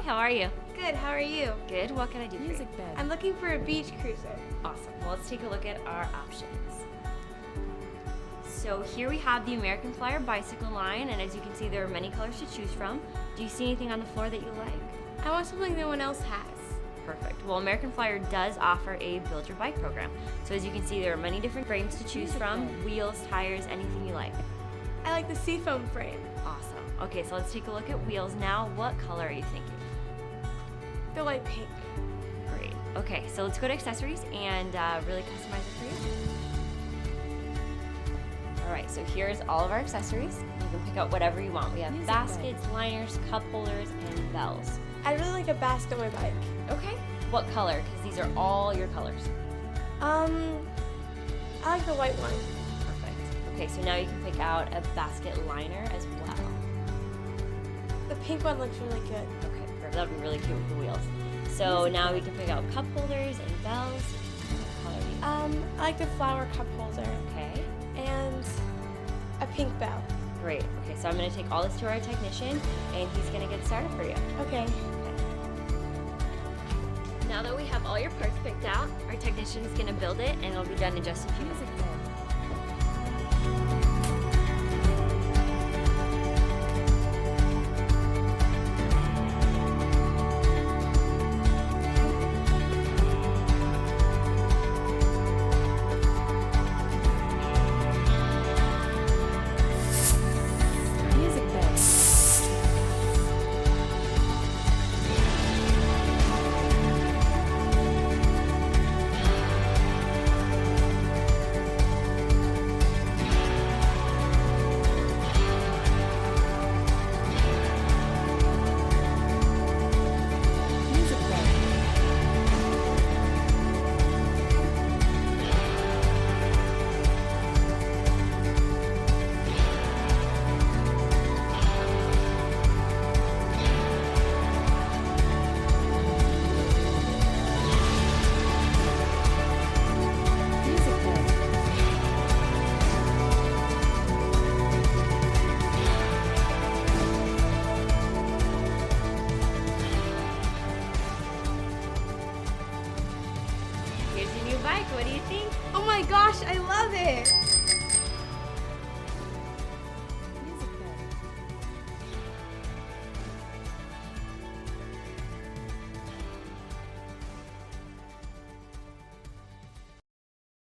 how are you? Good, how are you? Good, what can I do for you? Bed. I'm looking for a beach cruiser. Awesome, well let's take a look at our options. So here we have the American Flyer bicycle line, and as you can see there are many colors to choose from. Do you see anything on the floor that you like? I want something no one else has. Perfect. Well, American Flyer does offer a build your bike program. So as you can see there are many different frames to choose from, wheels, tires, anything you like. I like the seafoam frame. Awesome. Okay, so let's take a look at wheels now. What color are you thinking? The light pink. Great. Okay, so let's go to accessories and really customize it for you. All right, so here's all of our accessories. You can pick out whatever you want. We have baskets, liners, cup holders, and bells. I'd really like a basket on my bike. Okay. What color? Because these are all your colors. I like the white one. Perfect. Okay, so now you can pick out a basket liner as well. The pink one looks really good. Okay, perfect. That would be really cute with the wheels. So now we can pick out cup holders and bells. What color do you I like the flower cup holder Okay. and a pink bell. Great. Okay, so I'm going to take all this to our technician, and he's going to get started for you. Okay. Now that we have all your parts picked out, our technician is going to build it, and it'll be done in just a few minutes. Music bed. Music bed. Music bed. Here's your new bike. What do you think? Oh my gosh, I love it!